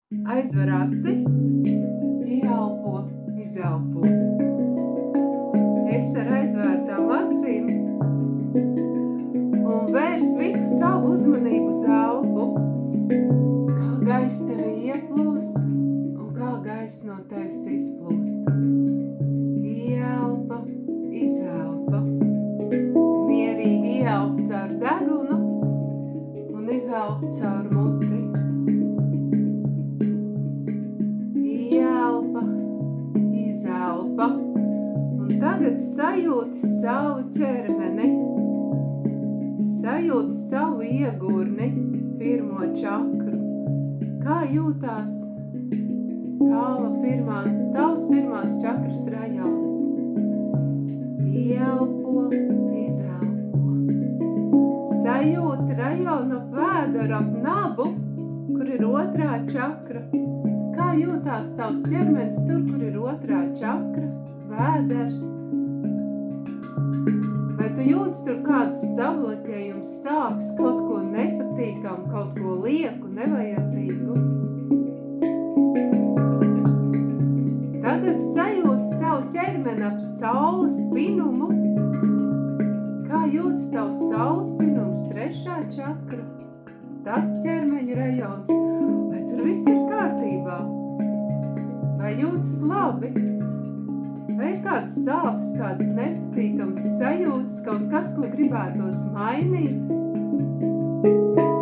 Aizver acis, ieelpo, izelpo. Es ar aizvērtām acīm un vērs visu savu uzmanību uz elpu, kā gaiss tevi ieplūst un kā gaiss no tevis izplūst. Ieelpa, izelpa. Mierīgi ieelp caur degunu un izelp caur muti. Ieelpa, izelpa. Un tagad sajūti savu ķermeni. Sajūti savu iegurni, pirmo čakru. Kā jūtās tavs pirmās čakras rajons? Ieelpo, izelpo. Sajūti rajonu ap vēderu, ap nabu, kur ir otrā čakra. Kā jūtās tavs ķermenis tur, kur ir otrā čakra, vēders? Vai tu jūti tur kādus sabloķējumus, sāpes, kaut ko nepatīkamu, kaut ko lieku, nevajadzīgu? Tagad sajūti savu ķermeni ap saules spinumu. Kā jūtas tavs saules spinums, trešā čakra? Tas ķermeņa rajons. Vai tur viss ir kārtībā? Vai jūtas labi? Vai ir kādas sāpes, kādas nepatīkamas sajūtas, kaut kas, ko gribētos mainīt?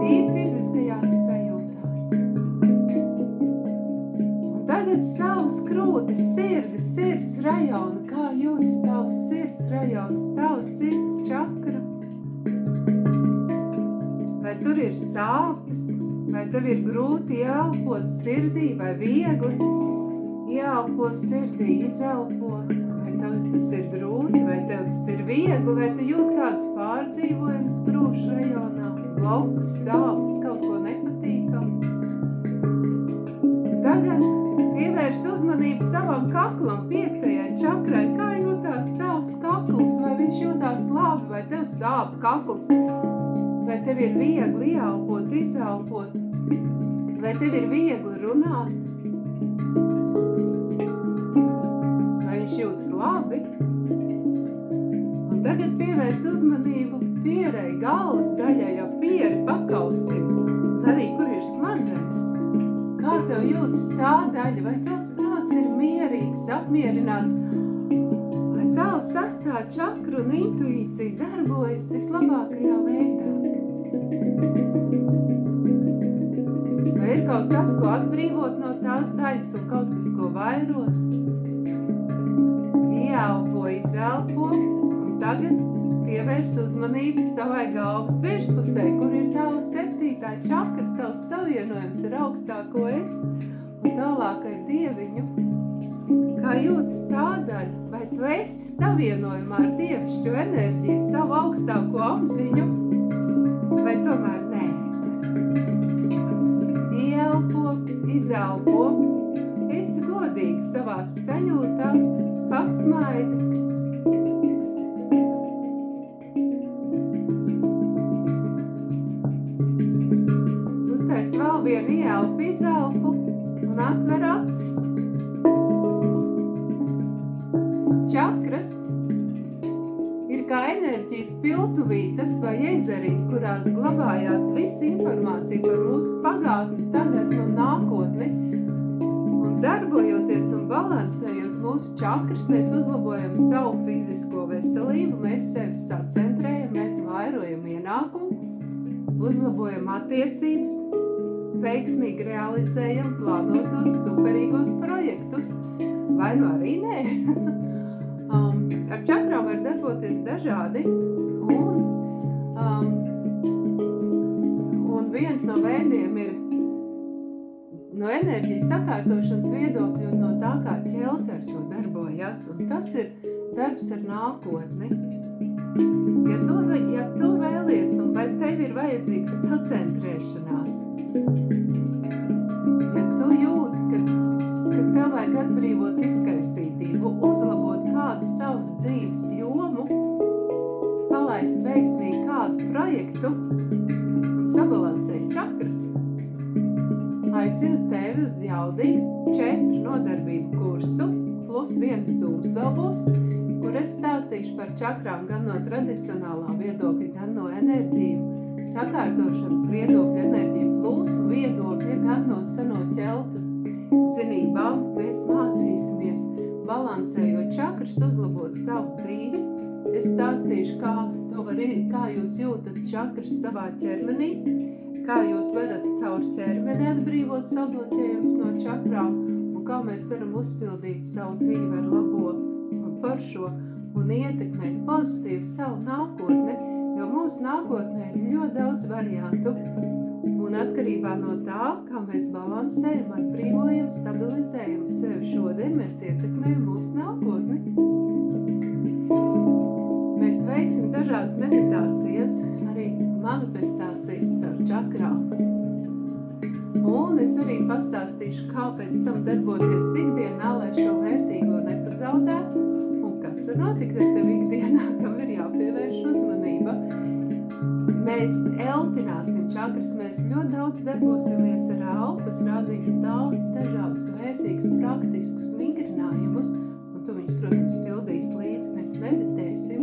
Tīri fiziskajās sajūtās. Un tagad savus krūtis, sirds rajonu. Kā jūtas tavs sirds rajons, tavs sirds čakra? Vai tur ir sāpes? Vai tev ir grūti ieelpot sirdī vai viegli? Ieelpo sirdī, izelpo. Vai tev tas ir grūti, vai tev tas ir viegli, vai tu jūt kāds pārdzīvojums krūšu rajonā, blokus, sāpes, kaut ko nepatīkamu? Tagad pievērs uzmanību savam kaklam, piektajai čakrai. Kā jūtās tavs kakls? Vai viņš jūtās labi, vai tev sāp kakls? Vai tev ir viegli ieelpot, izelpot? Vai tev ir viegli runāt? Vai viņš jūtas labi? Un tagad pievērs uzmanību pierei, galvas daļai, jau pieri pakausim, arī kur ir smadzenes. Kā tev jūtas tā daļa? Vai tavs prāts ir mierīgs, apmierināts? Vai tavs sastā čakra un intuīcija darbojas vislabākajā veidā? Vai ir kaut kas, ko atbrīvot no tās daļas un kaut kas, ko vairot? Ieelpo, izelpo, un tagad pievērs uzmanību savai galvas virspusē, kur ir tava septītā čakra, tavs savienojums ar augstāko es un tālāk ar dieviņu. Kā jūtas tā daļa? Vai tu esi savienojumā ar dievišķo enerģiju, savu augstāko apziņu? Vai tomēr nē? Ieelpo, izelpo, esi godīgs savās sajūtās, pasmaidi. Uztais vēl vienu ieelpu, izelpu un atver acis. Čakras ir kā enerģijas piltuvītes vai ezeriņi, kurās glabājās visa informācija par mūsu pagātni, tagadni un nākotni. Un darbojoties un balansējot mūsu čakras, mēs uzlabojam savu fizisko veselību, mēs sevi sacentrējam, mēs vairojam ienākumu, uzlabojam attiecības, veiksmīgi realizējam plānotos superīgos projektus. Vai nu arī nē? Ar čakrām var darboties dažādi, un viens no veidiem ir no enerģijas sakārtošanas viedokļa un no tā, kā ķelti ar to darbojas, un tas ir darbs ar nākotni. Ja tu vēlies, un vai tev ir vajadzīgs sacentrēšanās, ja tu jūti, ka tev vajag atbrīvot izkaistītību, uzlabot kādu savas dzīves jomu, palaist veiksmīgi kādu projektu un sabalansēt čakras, aicinu tevi uz jaudīgu 4 nodarbību kursu, plus 1 zooms vēl būs, kur es stāstīšu par čakrām gan no tradicionālā viedokļa, gan no enerģiju sakārtošanas viedokļa, enerģiju plūsmu viedokļa, gan no seno ķeltu zinībām. Mēs mācīsimies balansējot čakras, uzlabot savu dzīvi. Es stāstīšu, kā jūs jūtat čakras savā ķermenī, kā jūs varat caur ķermeni atbrīvot sabloķējumus no čakrām un kā mēs varam uzpildīt savu dzīvi ar labo un foršo un ietekmēt pozitīvi savu nākotni, jo mūsu nākotnē ir ļoti daudz variantu. Un atkarībā no tā, kā mēs balansējam, atbrīvojam, stabilizējam sevi šodien, mēs ietekmējam mūsu nākotni. Mēs veiksim dažādas meditācijas, arī manifestācijas caur čakrām. Un es arī pastāstīšu, kā pēc tam darboties ikdienā, lai šo vērtīgo nepazaudētu, un kas var notikt ar tevi ikdienā, kam ir jāpievērš uzmanība. Mēs elpināsim čakras, mēs ļoti daudz darbosimies ar elpas, rādīšu daudz dažādus vērtīgus, praktiskus vingrinājumus, un tu viņus, protams, pildīs līdzi. Mēs meditēsim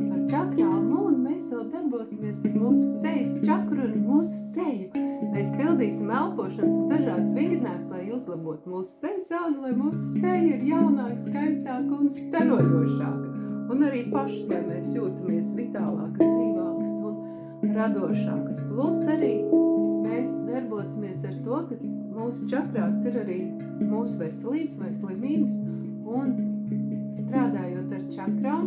par čakrām, un mēs vēl darbosimies ar mūsu sejas čakru un mūsu seju. Mēs pildīsim elpošanas un dažādas vingrinājumus, lai uzlabotu mūsu sejas aunu, lai mūsu seja ir jaunāka, skaistāka un starojošāka. Un arī pašas, lai mēs jūtamies vitālākas, dzīvākas un radošāks. Plus arī mēs darbosimies ar to, ka mūsu čakrās ir arī mūsu veselības vai slimības, un strādājot ar čakrām,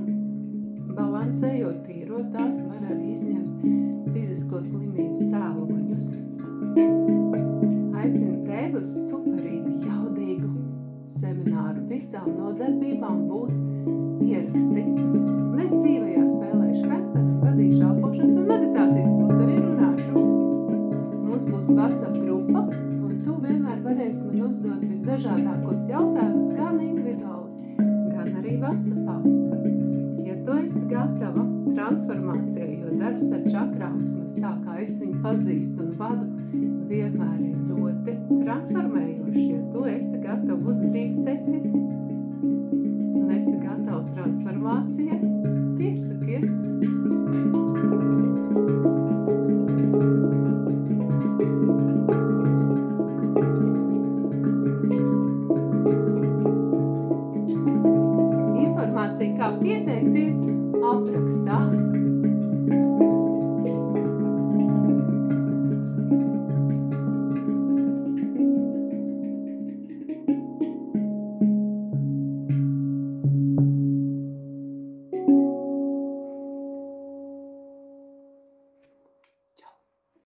balansējot, tīrot, tās var arī izņemt fizisko slimību cēloņus. Aicinu tevi uz superīgu, jaudīgu semināru. Visām nodarbībām būs ieraksti. Un es dzīvajā spēlēšu handpenu un vadīšu elpošanas un meditācijas, plus arī runāšu. Mums būs WhatsApp grupa, un tu vienmēr varēsi man uzdot visdažādākos jautājumus gan individuāli, gan arī WhatsAppā. Ja tu esi gatava transformācijai, jo darbs ar čakrām, vismaz tā kā es viņu pazīstu un vadu, vienmēr ir ļoti transformējoši. Ja tu esi gatava uzdrīkstēties un esi gatava transformācijai, piesakies. Informācija, kā pieteikties,